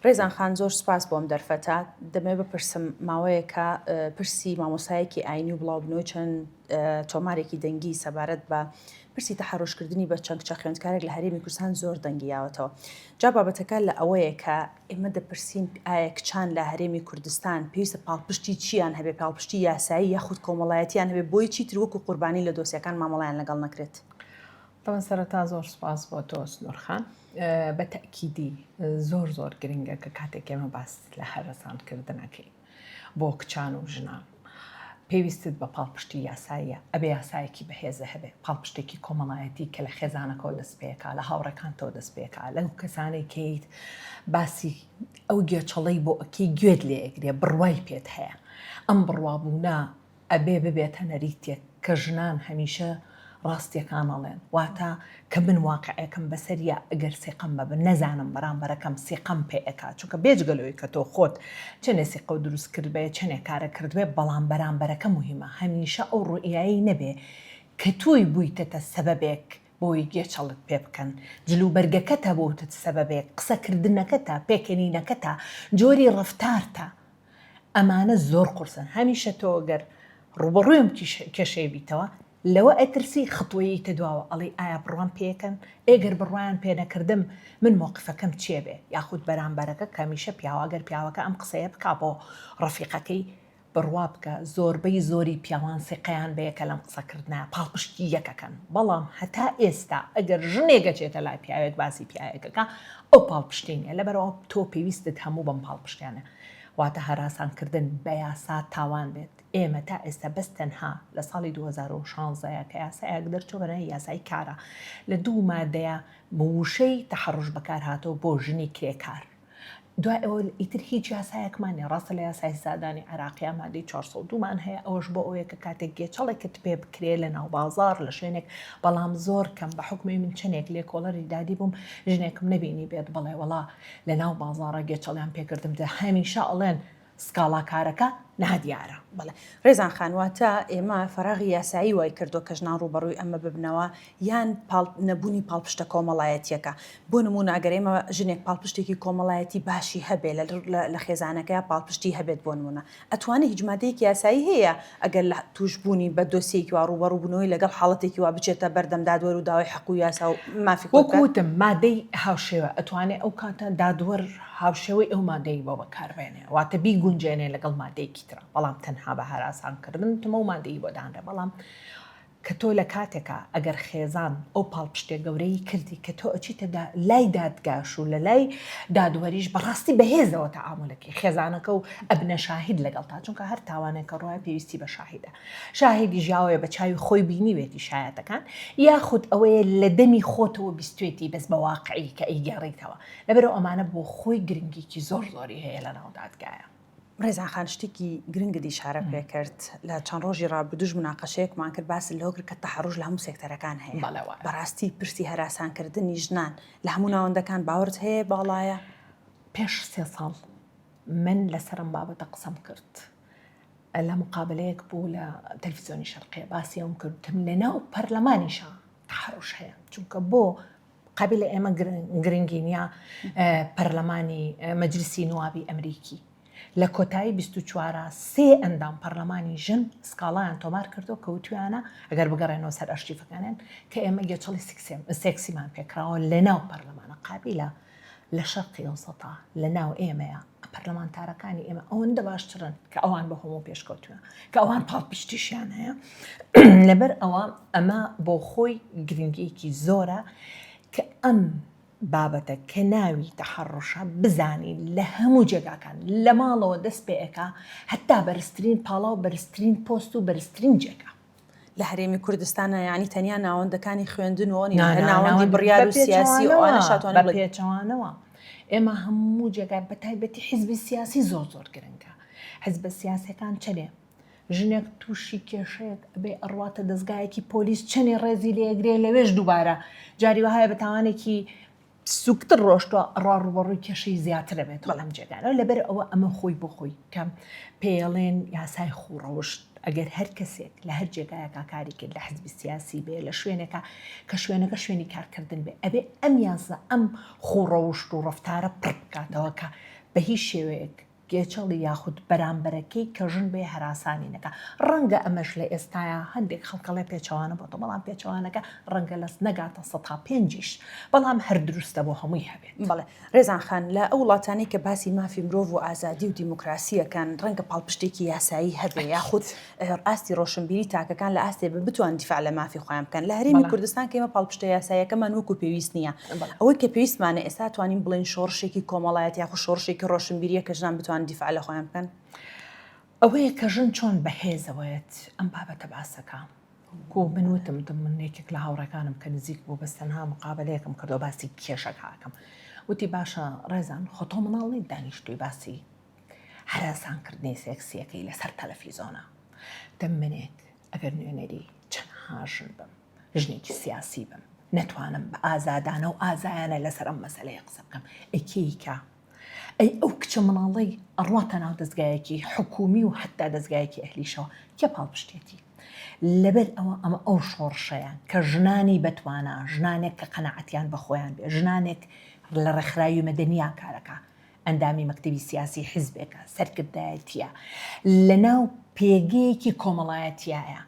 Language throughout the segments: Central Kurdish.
ڕێزان خان زۆر سوپاس بۆم دەرفەتە دەمێ بپرسم ماوەیەکە پرسی مامۆسایەکی ئاینی و بڵاوبنەوەی چەند تۆمارێکی دەنگی سەبارەت بە پرسی تەحەڕۆشکردنی بە چەند خوێندکارێک لە هەرێمی کوردستان زۆر دەنگیاوەتەوە. جا بابەتەکە لە ئەوەیە کە ئێمە دەپرسین ئایا کچان لە هەرێمی کوردستان پێویستە پاڵپشتی چیان هەبێ، پاڵپشتی یاسایی یاخود کۆمەڵایەتیان هەبێ بۆی چیتر وەکو قوربانی لە دۆسیەکان مامەڵایان لەگەڵ نەکرێت. طبعا سەرەتا زۆر سپاس بۆ تۆ سنوورخان. بە تەکیدی زۆر گرنگە کە کاتێک ئێمە باس لە هەرەسانکردنەکەی بۆ کچان و ژنان پێویستت بە پاڵپشتی یاساییە، ئەبێ یاسایەکی بەهێزە هەبێ، پاڵپشتێکی کۆمەڵایەتی کە لە خێزانەکەەوە دەست پێکا، لە هاوڕەکانتەوە دەست پێکا، لەو کەسانەی کەیت باسی ئەو گێچەڵەی بۆ ئەکەی گوێت لێ ئەگرێ بڕوای پێت هەیە. ئەم بڕوابوونا ئەبێ ببێتە نەریتێک کە ژنان هەمیشە ڕاستیەکان ئەڵێن، واتە کە من واقعەکەم بەسەریە ئەگەر سێقەم بەبن نەزانم بەرامبەرەکەم سێقەم پێ ئەکا، چونکە بێجگەلەوەی کە تۆ خۆت چەندێ سێقە و دروست کردبێ چەندێک کارە کردوێ، بەڵام بەرامبەرەکە مهمە. هەمیشە ئەو ڕوئیایی نەبێ کە توی بوویتەتە سەبەبێک بۆی گێچەڵت پێ بکەن، جلوبەرگەکەتە بۆتت سەبەبێک، قسەکردنەکەتە، پێکەنینەکەتە، جۆری ڕەفتارتە. ئەمانە زۆر قورسن. هەمیشە تۆ گەر ڕوبەڕوویم کێشەی بیتەوە لەوە ئەترسی خطوەیە تەدواوە ئەڵێ ئایا بڕوان پێکەن، ئێگەر بڕوایان پێ نەکردم من موقفەکەم چێ بێ، یاخود بەرامبەرەکە کەمیشە پیاواگەر پیاوەکە ئەم قسەیە بک بۆ ڕەفیقەکەی بڕوا بکە. زۆربەی زۆری پیاوان سێقەیان بەیەکە لەم قسەکردە پاڵپشتی یەکەکەن، بەڵام هەتا ئێستا ئەگەر ژنێکە چێتە لای پیاوێک باسی پیاوێکەکە ئەو پاڵپشتینە، لەبەرەوە تۆ پێویستت هەموو بەم پاڵپشتیانە، واتە هەراسانکردن بە یاسا تاوان بێت. ئێمە تا ئێستا بەس تەنها لە ساڵی 2016 کە یاسایەک دەرچۆبەنە یاسای کارە لە 2 مادەیە وشەی تەحەڕش بەکار هاتەوە بۆ ژنی کرێکار. دوای ئەوە ئیتر هیچ یاسایەکمانێ، ڕاستە لە یاسای سادانی عێراقیە مادەی 402مان هەیە، ئەوەش بۆ ئەوەیە کە کاتێک گێچەڵێکت پێ بکرێ لە ناو بازار لە شوێنێک، بەڵام زۆر کەم بە حکمی من چنێک لێ کۆڵەری دادی بووم ژنێکم نەبینی بێت بەڵێ وەڵا لە ناو بازارە گێچەڵیان پێکردم دە هەمیشە ئەڵێن سکاڵا کارەکە نادیارە. بەڵێ ڕێزان خانواتە ئێمە فەراغی یاسایی وای کردو کە ژنان ڕوبەڕووی ئەمە ببنەوە یان نەبوونی پاڵپشتە کۆمەڵایەتیەکە. بۆ نمونە ئەگەر ئێمە ژنێک پاڵپشتێکی کۆمەڵایەتی باشی هەبێ لە خێزانەکە پاڵپشتی هەبێت بۆ نمونە، ئەتوانێت هیچ مادەیەکی یاسایی هەیە ئەگەر لە توشبوونی بە دۆسیێکی وا ڕوبەڕووبوونەوەی لەگەڵ حاڵەتێکی وا بچێتە بەردەم دادوەر و داوای حەق و یاسا و مافی وەکوتم مادەی هاوشێوە ئەتوانێت ئەو کاتە دادوەر هاوشێوەی ئەو مادەی بۆ بەکاربێنێ، واتە بیگونجێنێ لەگەڵ مادەیەکی ترە، بەڵام تەنها بە هەراسانکردن تمە و مادەی بۆ دانرێ. بەڵام کە تۆ لە کاتێکە ئەگەر خێزان ئەو پاڵپشتێ گەورەی کردی کە تۆ ئەچیتە لای دادگاش و لە لای دادوەریش بەڕاستی بەهێزەوە تەعاملەکەی خێزانەکە و ئەبنە شاهید لەگەڵ تا، چونکە هەر تاوانێکە ڕۆیە پێویستی بە شاهیدە. شاهیدی ژاوەیە بە چاوی خۆی بینی وێتی شایەتەکان، یاخود ئەوەیە لە دەمی خۆتەوە بیستوێتی بەس بە واقعی کە ئەیگەڕیتەوە. لەبەرەوە ئەمانە بۆ خۆی گرنگیکی زۆری هەیە لە ناو دادگایە. ڕێزان خان شتێکی گرنگی شارە پێ کرد لە چەند ڕۆژی ڕابردووش مناقەشەیەکمان کرد باس لەوە کرد کە تەحەڕش لە هەموو سێکتەرەکان هەیە. بەڕاستی پرسی هەراسانکردنی ژنان لە هەموو ناوەندەکان باورت هەیە باڵایە؟ پێش 3 ساڵ من لەسەرم بابەتە قسەم کرد لە مقابلەیەک بوو لە تەلڤیزیۆنی شەرقیە، باسی ئەوم کردتم لە ناو پەرلەمانیشە تەحەڕش هەیە، چونکە بۆ قابلە ئێمە گرنگی نیە پەرلەمانی مەجلیسی نوابی ئەمریکی لە کۆتایی 24 3 ئەندام پەرلەمانی ژن سکاڵایان تۆمار کردو کە وتویانە ئەگەر بگەڕێنەوە سەر ئەشتیفەکانیان کە ئێمە گێچەڵی سێکسیمان پێکراوە لە ناو پەرلەمانە قابلە لە شەرقی ئەوسەتا لە ناو ئێمەیە پەرلەمانتارەکانی ئێمە ئەوەندە باشترن کە ئەوان بە هەموو پێشکەوتووە کە ئەوان پاڵپشتیشیان هەیە. لەبەر ئەوە ئەمە بۆ خۆی گرنگیەکی زۆرە کە ئەم بابەتە کە ناوی تەحەڕشە بزانی لە هەموو جێگاکان لە ماڵەوە دەست پێەکە هەتا بەرزترین پاڵا و بەرزترین پۆست و بەرزترین جێگا لە هەرێمی کوردستانە، یعنی تەنیا ناوەندەکانی خوێندنەوە ناوەندی بڕیار و سیاسی ئەوانە شاتوانە پێچەوانەوە. ئێمە هەموو جێگای بە تایبەتی حیزبی سیاسی زۆر گرنگە. حیزبە سیاسەکان چەنێ ژنێک تووشی کێشەیەک ئەبێ ئەڕواتە دەستگایەکی پۆلیس چەنێ ڕێزی لێگرێ لەوێش دووبارە جاری وهایە بە تاوانێکی سوکتر ڕۆشتوە ڕاڕوبەڕووی کێشەی زیاتر دەبێت بەڵام جێگانە. لەبەر ئەوە ئەمە خۆی بۆ خۆی کەم پێڵێن یاسای خوڕەوشت ئەگەر هەر کەسێک لە هەر جێگایەکە کاری کرد لە حزبی سیاسی بێ لە شوێنێکە کە شوێنەکە شوێنی کارکردن بێ ئەبێ ئەم یانزە ئەم خوڕەوشت و ڕفتارە پڕ بکاتەوە کە بە هیچ شێوەیەک گێچەڵی یاخود بەرامبەرەکەی کە ژن بێ هەراسانی نەکە ڕەنگە ئەمەش لە ئێستاە هەندێک خەڵکەڵێ پێچەوانە بۆتە بەڵام پێچەوانەکە ڕەنگە لەس نەگاتە 5 بەڵام هەر دروستە بۆ هەمووی هەبێت. بەڵێ ڕێزان خان لە ئەو وڵاتانەی کە باسی مافی مرۆڤ و ئازادی و دیموکراسیەکان ڕەنگە پاڵپشتێکی یاسایی هەبێ یاخود ئاستی ڕۆشنبیری تاکەکان لە ئاستێ بتوان دیفاع لە مافی خۆیان بکەن لە هەرێمی کوردستان کە ئێمە پاڵپشتە یاساییەکەمان وەکو پێویست نییە ئەوەی کە پێویستمانە ئێستا توانین بڵێن شۆڕشێکی کۆمەڵایەت یاخود شۆڕشێکی ڕۆشنبیریە کە ژنان بتوان دیفاع لە خۆیان بکەن ئەوەیە کە ژن چۆن بەهێزەوەیەت ئەم بابەتە باسەکە کۆ منوتم منێکێک لە هاوڕەکانم کە نزیک بوو بەستەنها مقابلەیەکم کردو باسی کێشەکەکەم وتی باشە ڕێزان خۆتۆ مناڵی دانیشتوی باسی هەراسانکردنی سێکسیەکەی لەسەر تەلەڤیزۆنە دەم منێک ئەگەر نوێنەری چەندها ژن بم ژنێکی سیاسی بم نەتوانم بە ئازادانە و ئازایانە لەسەر ئەم مەسەلەیە قسە بکەم ئەکیکە ئەی ئەو کچە مناڵی ئەڕواتە ناو دەستگایەکی حکومی و حتا دەستگایەکی ئەهلیشەوە کێ پاڵپشتێتی لەبەر ئەوە ئەمە ئەو شۆڕشەیان کە ژنانی بەتوانە ژنانێک کە قەنەعەتیان بەخۆیان بێ ژنانێک لە ڕێکخراوی مەدەنیا کارەکە ئەندامی مەکتەبی سیاسی حیزبێکە سەرکردایەتیە لەناو پێگەیەکی کۆمەڵایەتیایە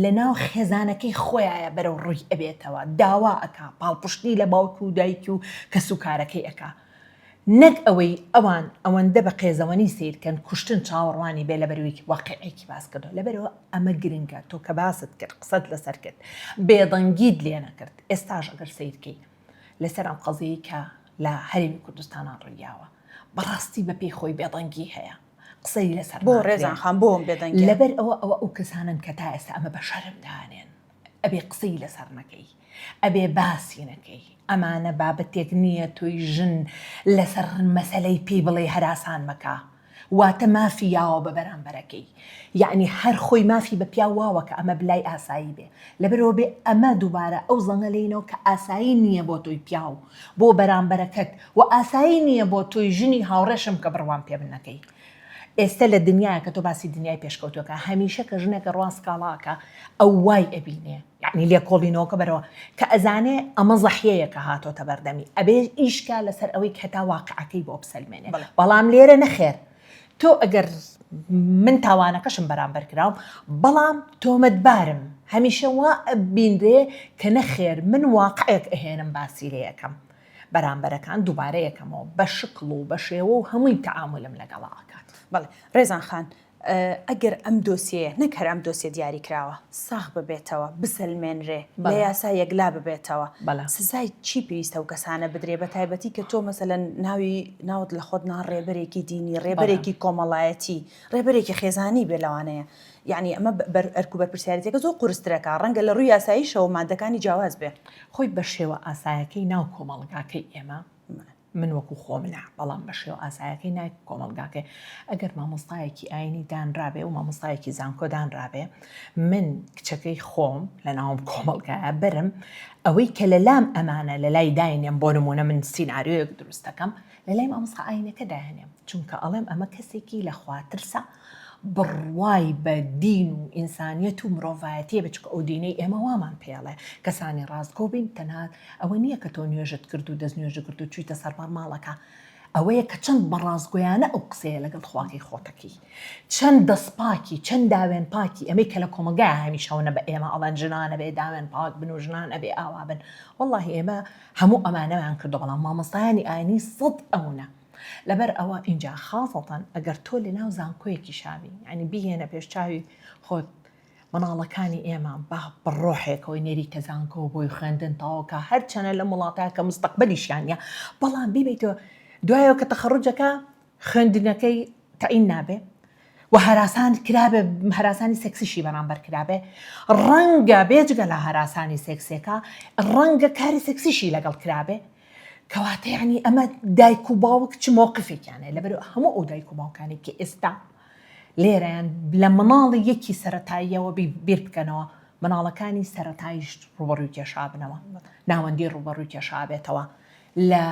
لەناو خێزانەکەی خۆیایە بەرەو ڕووی ئەبێتەوە داوا ئەکا پاڵپشتی لە باوکی و دایکی و کەس و کارەکەی ئەکا نەک ئەوەی ئەوەندە بە قێزەوەنی سیرکەن کوشتن چاوەڕوانی بێ لە بەروی واقعێکی باس کردو لەبەرەوە ئەمە گرنگە تۆ کە باست کرد قسەت لەسەر کرد بێدەنگیت لێ نەکرد ئێستاش ئەگەر سیرکەی لەسەر ئەم قەزەیە کە لە هەرێمی کوردستانان ڕوویاوە بەڕاستی بە پێی خۆی بێدەنگی هەیە قسەی لەسەر بۆ ڕێزان خان بۆم بێدەنگی لەبەر ئەو کەسانن کە تا ئێستا ئەمە بە شەرم دانێن ئەبێ قسەی لەسەر نەکەی ئەبێ باسی نەکەی ئەمانە بابەتێک نییە تۆی ژن لەسەر مەسەلەی پێی بڵێ هەراسان مەکە واتە مافی یاوە بە بەرامبەرەکەی یعنی هەر خۆی مافی بە پیا واوە کە ئەمە بلای ئاسایی بێ لەبەرەوە بێ ئەمە دووبارە ئەو زەنگە لێنەوە کە ئاسایی نییە بۆ تۆی پیاو بۆ بەرامبەرەکەت و ئاسایی نییە بۆ تۆی ژنی هاوڕێشم کە بڕوان پێ بنەکەی ئێستا لە دنیاە کە تۆ باسی دنیای پێشکەوتوەکە هەمیشە کە ژنێکە ڕاست کاڵاکە ئەو وای ئەبینێ یعنی لێ کۆڵینەوەکە بەرەوە کە ئەزانێ ئەمە زەحیەیە کە هاتۆتە بەردەمی ئەبێ ئیشکا لەسەر ئەوەی کەتا واقعەکەی بۆ بسەلمێنێ بەڵام لێرە نەخێر تۆ ئەگەر من تاوانەکەشم بەرامبەر کراوم بەڵام تۆمەتبارم هەمیشە وا بینرێ کە نەخێر من واقعێک ئەهێنم باسی لێ یەکەم بەرامبەرەکان دووبارە یەکەمەوە بە شکڵ و بە شێوە و هەمووی تەعاملم لەگەڵا ئاکات. بەڵێ ڕێزان خان ئەگەر ئەم دۆسیەیە نەک هەر ئەم دۆسیە دیاری کراوە ساغ ببێتەوە بسەلمێنرێ لە یاسا یەکلا ببێتەوە سزای چی پێویستە و کەسانە بدرێ بە تایبەتی کە تۆ مەسەلەن ناوت لە خۆت نا ڕێبەرێکی دینی ڕێبەرێکی کۆمەڵایەتی ڕێبەرێکی خێزانی بێ لەوانەیە یعنی ئەمە ئەرکو بەرپرسیارەتێکە زۆر قورسترەکە ڕەنگە لە ڕووی یاساییشەوە مادەکانی جیاواز بێ خۆی بە شێوە ئاسایەکەی ناو کۆمەڵگاکەی ئێمە من وەکو خۆ منە بەڵام بە شێوە ئاسایەکەی نای کۆمەڵگاکەی ئەگەر مامۆستایەکی ئاینی دانرابێ و مامۆستایەکی زانکۆ دانرابێ من کچەکەی خۆم لە ناوم کۆمەڵگایە برم ئەوەی کە لە لام ئەمانە لە لای داینێم بۆ نمونە من سیناریۆیەک دروستەکەم لە لای مامۆستا ئاینەکە داهێنێم چونکە ئەڵێم ئەمە کەسێکی لە خواترسە بڕوای بە دین و ئینسانیەت و مرۆڤایەتیە بچکە ئەو دینەی ئێمە وامان پێڵێ کەسانی ڕاستگۆ بین تەنها ئەوە نییە کە تۆ نوێژت کرد و دەستنوێژە کرد و چوویتە سەربار ماڵەکە ئەوەیە کە چەند بەڕاستگۆیانە ئەو قسەیە لەگەڵ خواکەی خۆتەکەی چەند دەستپاکی چەند داوێن پاکی ئەمەی کە لە کۆمەلگای هەمیشەونە بە ئێمە ئەڵەن ژنانە بێ داوێن پاک بن و ژنان ئەبێ ئاوا بن وەڵڵاهی ئێمە هەموو ئەمانەوەیان کردو بەڵام مامۆستایانی ئاینی سەد ئەوە لەبەر ئەوە اینجا خاڵتەن ئەگەر تۆ لە ناو زانکۆیەکی شاوی ینی بهێنە پێشچاوی خۆت مناڵەکانی ئێمە با بڕۆحێکەوەی نێری کە زانکۆ بۆی خوێندن تاوەکە هەر چەنە لە وڵاتەیە کە مستەقبەلیشیانە بەڵام بیبیتەوە دوایەوە کە تەخەڕوجەکە خوێندنەکەی تەعین نابێ و هەراسان کرابێ هەراسانی سێکسیشی بەرامبەر کرابێ ڕەنگە بێجگە لە هەراسانی سێکسێکە ڕەنگە کاری سێکسیشی لەگەڵ کرابێ کەواتە یعنی ئەمە دایک و باوک چ مۆقفێکیانە لەبەر هەموو ئەو دایک و باوکانی کە ئێستا لێرەیان لە مناڵی یەکی سەرەتاییەوە بیر بکەنەوە مناڵەکانی سەرەتاییش ڕوبەڕووی کێشا بنەوە ناوەندی ڕوبەڕووی کێشا بێتەوە لە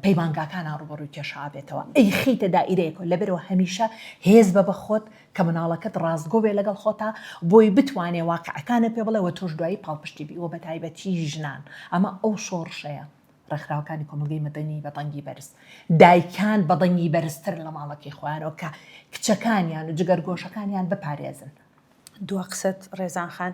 پەیمانگاکانە ڕوبەڕووی کێشا بێتەوە ئەی خیتە دائیرەیەکەوە لەبەرەوە هەمیشە هێز بە بەخۆت کە مناڵەکەت ڕازگۆ بێ لەگەڵ خۆتا بۆی بتوانێ واقعەکانە پێ بڵێەوە تۆش دوایی پاڵپشتی بی و بە تایبەتی ژنان ئەمە ئەو شۆڕشەیە ڕێکخراوەکانی کۆمەلگەی مەدەنی بە دەنگی بەرز دایکان بە دەنگی بەرزتر لە ماڵەکەی خۆیانەوە کە کچەکانیان و جگەرگۆشەکانیان بپارێزن. دو قسەت ڕێزان خان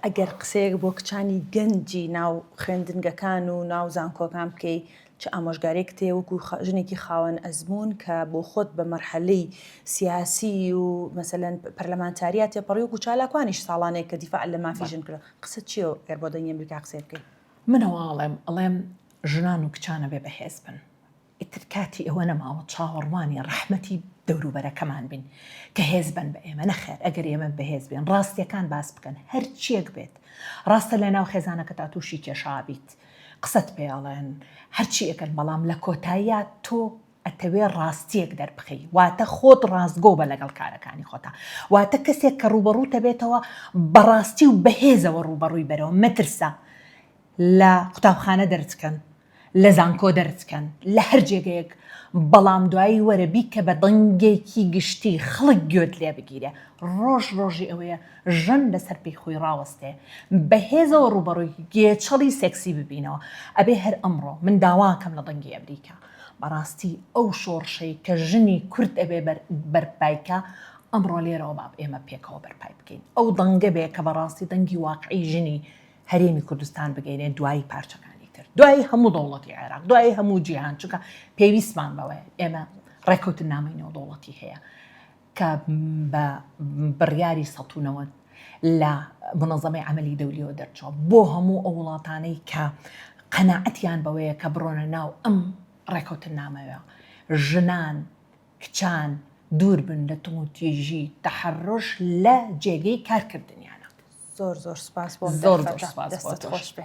ئەگەر قسەیەک بۆ کچانی گەنجی ناو خوێندنگەکان و ناو زانکۆکان بکەی چ ئامۆژگارێک تێ وەکو ژنێکی خاوەن ئەزمون کە بۆ خۆت بە مەرحەلەی سیاسی و مەسەلەن پەرلەمانتاریات تێپەڕی وەکو چالاکوانیش ساڵانەیە کە دیفاع لە مافی ژن کرد قسە چییە گەر بۆ دەنگی ئەمریکا قسە بکەی؟ ئەڵێم ژنان و کچانە بێ بەهێز بن ئیتر کاتی ئەوە نەماوە چاوەڕوانی ڕەحمەتی دەوروبەرەکەمان بین کە هێز بن بە ئێمە نەخێر ئەگەر ئێمە بەهێز بێن ڕاستیەکان باس بکەن هەر چیەک بێت ڕاستە لە ناو خێزانەکە تا تووشی کێشابیت قسەت پێڵێن هەرچی ئەەکەن بەڵام لە کۆتاییات تۆ ئەتەوێ ڕاستیەک دەربخەی واتە خۆت ڕاستگۆ بە لەگەڵ کارەکانی خۆتا واتە کەسێک کە ڕوبەڕووتە بێتەوە بەڕاستی و بەهێزەوە ڕوبەڕووی بەرەوە مەترسە لە قوتابخانە دەرچکەن لە زانکۆ دەرچکەن لە هەر جێگەیەک بەڵام دوایی وەرەبی کە بە دەنگێکی گشتی خڵک گوێت لێ بگیرێ ڕۆژی ئەوەیە ژن لەسەر پێی خۆی ڕاوەستێ بەهێزەوە ڕوبەڕووی گێچەڵی سێکسی ببینەوە ئەبێ هەر ئەمڕۆ من داواکەم لە دەنگی ئەمریکا بەڕاستی ئەو شۆڕشەی کە ژنی کورد ئەبێ بەرپایکە ئەمڕۆ لێرەوە باب ئێمە پێکەوە بەرپای بکەین ئەو دەنگە بێ کە بەڕاستی دەنگی واقعی ژنی هەرێمی کوردستان بگەینێ دوایی پارچەکانی تر دوای هەموو دەوڵەتی عێراق دوای هەموو جیهان چونکە پێویستمان بەوەیە ئێمە ڕێکەوتن نامەینەوە دەوڵەتی هەیە کە بە بڕیاری سەڵتونەوە لە منەظەمەی عەمەلی دەولیەوە دەرچووە بۆ هەموو ئەو وڵاتانەی کە قەناعەتیان بەوەیە کە بڕۆنە ناو ئەم ڕێکەوتن نامەوە ژنان کچان دوور بن لە تۆتیژی تەحەڕۆش لە جێگەی کارکردنیانە. زۆر سپاس بۆ زۆر سپاس بۆ خۆش بێ.